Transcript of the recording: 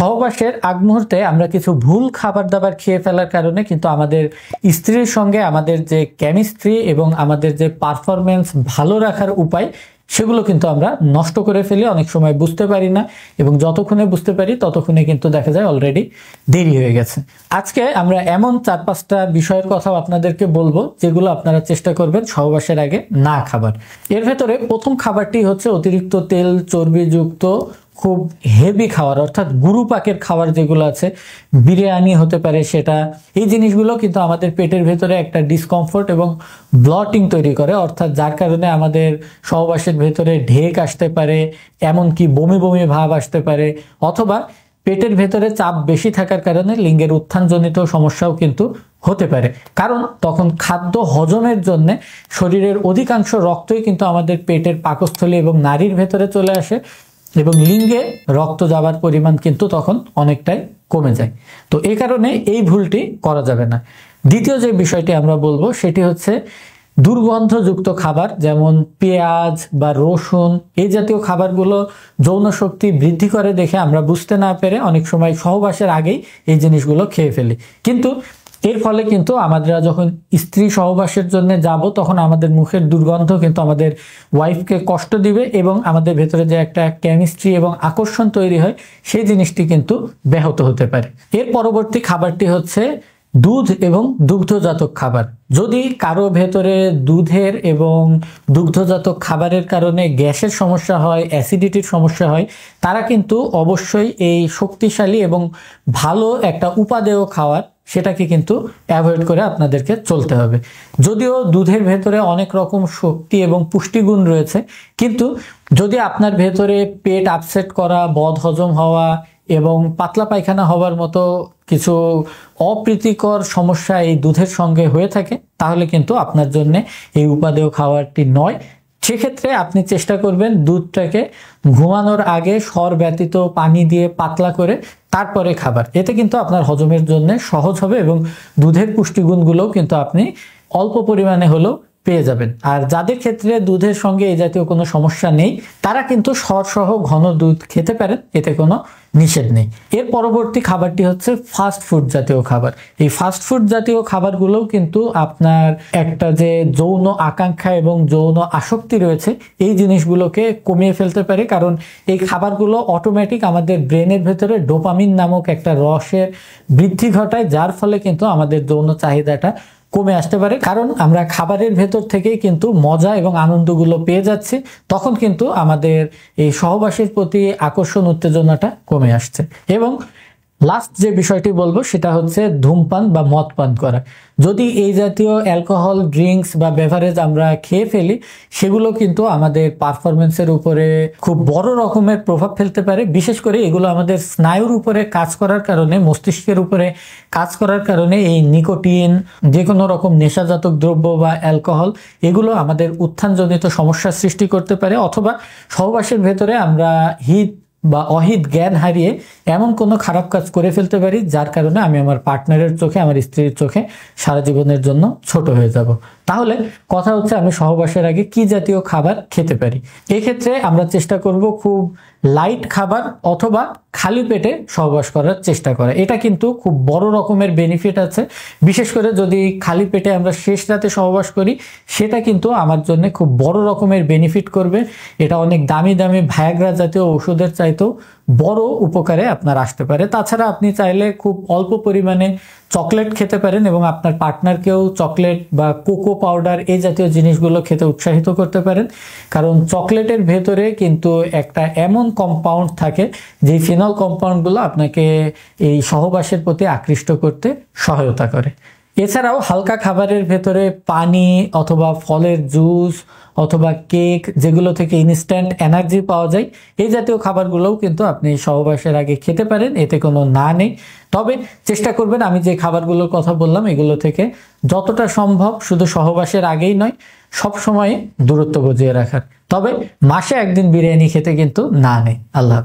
সহবাসের আগ মুহূর্তে আমরা কিছু ভুল খাবার দাবার খেয়ে ফেলার কারণে কিন্তু আমাদের স্ত্রীর সঙ্গে আমাদের যে কেমিস্ট্রি এবং আমাদের যে পারফরমেন্স ভালো রাখার উপায় সেগুলো কিন্তু আমরা নষ্ট করে ফেলি, অনেক সময় বুঝতে পারি না এবং যতক্ষণে বুঝতে পারি ততক্ষণে কিন্তু দেখা যায় অলরেডি দেরি হয়ে গেছে। আজকে আমরা এমন 4-5টা বিষয়ের কথাও আপনাদেরকে বলবো যেগুলো আপনারা চেষ্টা করবেন সহবাসের আগে না খাবার। এর ভেতরে প্রথম খাবারটি হচ্ছে অতিরিক্ত তেল চর্বিযুক্ত খুব হেভি খাবার, অর্থাৎ গুরু পাকের খাবার যেগুলো আছে, বিরিয়ানি হতে পারে সেটা, এই জিনিসগুলো কিন্তু আমাদের পেটের ভেতরে একটা ডিসকমফোর্ট এবং ব্লটিং তৈরি করে, অর্থাৎ যার কারণে আমাদের সহবাসের ভেতরে ঢেক আসতে পারে, এমনকি বমি বমি ভাব আসতে পারে, অথবা পেটের ভেতরে চাপ বেশি থাকার কারণে লিঙ্গের উত্থানজনিত সমস্যাও কিন্তু হতে পারে। কারণ তখন খাদ্য হজমের জন্য শরীরের অধিকাংশ রক্তই কিন্তু আমাদের পেটের পাকস্থলী এবং নাড়ির ভেতরে চলে আসে এবং লিঙ্গে রক্ত যাবার পরিমাণ কিন্তু তখন অনেকটাই কমে যায়। তো এই কারণে এই ভুলটি করা যাবে না। দ্বিতীয় যে বিষয়টি আমরা বলবো সেটি হচ্ছে দুর্গন্ধযুক্ত খাবার, যেমন পেঁয়াজ বা রসুন, এই জাতীয় খাবারগুলো যৌন শক্তি বৃদ্ধি করে দেখে আমরা বুঝতে না পেরে অনেক সময় সহবাসের আগেই এই জিনিসগুলো খেয়ে ফেলি। কিন্তু এর ফলে কিন্তু আমরা যখন স্ত্রী সহবাসের জন্য যাব তখন আমাদের মুখের দুর্গন্ধ কিন্তু আমাদের ওয়াইফকে কষ্ট দিবে এবং আমাদের ভেতরে যে একটা কেমিস্ট্রি এবং আকর্ষণ তৈরি হয় সেই জিনিসটি কিন্তু ব্যাহত হতে পারে। এর পরবর্তী খাবারটি হচ্ছে দুধ এবং দুগ্ধজাত খাবার। যদি কারো ভেতরে দুধের এবং দুগ্ধজাত খাবারের কারণে গ্যাসের সমস্যা হয়, অ্যাসিডিটির সমস্যা হয়, তারা কিন্তু অবশ্যই এই শক্তিশালী এবং ভালো একটা উপাদেয় খাবার সেটাকে কিন্তু অ্যাভয়েড করে আপনাদেরকে চলতে হবে। যদিও দুধের ভেতরে অনেক রকম শক্তি এবং পুষ্টিগুণ রয়েছে, কিন্তু যদি আপনার ভেতরে পেট আপসেট করা, বদ হজম হওয়া এবং পাতলা পায়খানা হওয়ার মতো কিছু অপ্রীতিকর সমস্যা এই দুধের সঙ্গে হয়ে থাকে, তাহলে কিন্তু আপনার জন্য এই উপাদেয় খাবারটি নয়। সেক্ষেত্রে আপনি চেষ্টা করবেন দুধটাকে ঘুমানোর আগে সর ব্যতীত পানি দিয়ে পাতলা করে তারপরে খাবার। এতে কিন্তু আপনার হজমের জন্য সহজ হবে এবং দুধের পুষ্টিগুণগুলোও কিন্তু আপনি অল্প পরিমাণে হলেও পেয়ে যাবেন। আর যাদের ক্ষেত্রে দুধের সঙ্গে এই জাতীয় কোনো সমস্যা নেই তারা কিন্তু সর সহ ঘন দুধ খেতে পারেন, এতে কোনো নিষেধ নেই। এর পরবর্তী খাবারটি হচ্ছে ফাস্ট ফুড জাতীয় খাবার। এই ফাস্ট ফুড জাতীয় খাবারগুলোও কিন্তু আপনার একটা যে যৌন আকাঙ্ক্ষা এবং যৌন আসক্তি রয়েছে এই জিনিসগুলোকে কমিয়ে ফেলতে পারে, কারণ এই খাবারগুলো অটোমেটিক আমাদের ব্রেনের ভেতরে ডোপামিন নামক একটা রসের বৃদ্ধি ঘটায়, যার ফলে কিন্তু আমাদের যৌন চাহিদাটা কমে আসতে পারে। কারণ আমরা খাবারের ভেতর থেকেই কিন্তু মজা এবং আনন্দগুলো পেয়ে যাচ্ছি, তখন কিন্তু আমাদের এই সহবাসের প্রতি আকর্ষণ উত্তেজনাটা কমে আসছে। এবং লাস্ট যে বিষয়টি বলবো সেটা হচ্ছে ধূমপান বা মদ পান করা। যদি এই জাতীয় অ্যালকোহল ড্রিঙ্কস বা বেভারেজ আমরা খেয়ে ফেলি, সেগুলো কিন্তু আমাদের পারফরমেন্সের উপরে খুব বড় রকমের প্রভাব ফেলতে পারে। বিশেষ করে এগুলো আমাদের স্নায়ুর উপরে কাজ করার কারণে, মস্তিষ্কের উপরে কাজ করার কারণে এই নিকোটিন, যে কোনো রকম নেশাজাতক দ্রব্য বা অ্যালকোহল, এগুলো আমাদের উত্থানজনিত সমস্যার সৃষ্টি করতে পারে, অথবা সহবাসের ভেতরে আমরা হিত বা অহিত জ্ঞান হারিয়ে এমন কোনো খারাপ কাজ করে ফেলতে পারি যার কারণে আমি আমার পার্টনারের চোখে, আমার স্ত্রীর চোখে সারা জীবনের জন্য ছোট হয়ে যাব। তাহলে কথা হচ্ছে আমি সহবাসের আগে কি জাতীয় খাবার খেতে পারি। এক্ষেত্রে আমরা চেষ্টা করব খুব লাইট খাবার অথবা খালি পেটে সহবাস করার চেষ্টা করা। এটা কিন্তু খুব বড় রকমের বেনিফিট আছে। বিশেষ করে যদি খালি পেটে আমরা শেষ রাতে সহবাস করি, সেটা কিন্তু আমার জন্য খুব বড় রকমের বেনিফিট করবে। এটা অনেক দামি দামি ভায়াগ্রা জাতীয় ওষুধের চাইতেও বড় উপকারে আপনার আসতে পারে। তাছাড়া আপনি চাইলে খুব অল্প পরিমাণে চকলেট খেতে পারেন এবং আপনার পার্টনারকেও চকলেট বা কোকো পাউডার এই জাতীয় জিনিসগুলো খেতে উৎসাহিত করতে পারেন, কারণ চকলেটের ভেতরে কিন্তু একটা এমন কম্পাউন্ড থাকে যে ফিনল কম্পাউন্ডগুলো আপনাকে এই সহবাসের প্রতি আকৃষ্ট করতে সহায়তা করে। এছাড়াও হালকা খাবারের ভেতরে পানি অথবা ফলের জুস অথবা কেক, যেগুলো থেকে ইনস্ট্যান্ট এনার্জি পাওয়া যায়, এই জাতীয় খাবারগুলোও কিন্তু আপনি সহবাসের আগে খেতে পারেন, এতে কোনো না নেই। তবে চেষ্টা করবেন আমি যে খাবারগুলোর কথা বললাম এগুলো থেকে যতটা সম্ভব শুধু সহবাসের আগেই নয়, সব সময় দূরত্ব বজিয়ে রাখার। তবে মাসে একদিন বিরিয়ানি খেতে কিন্তু না নেই। আল্লাহ হাফেজ।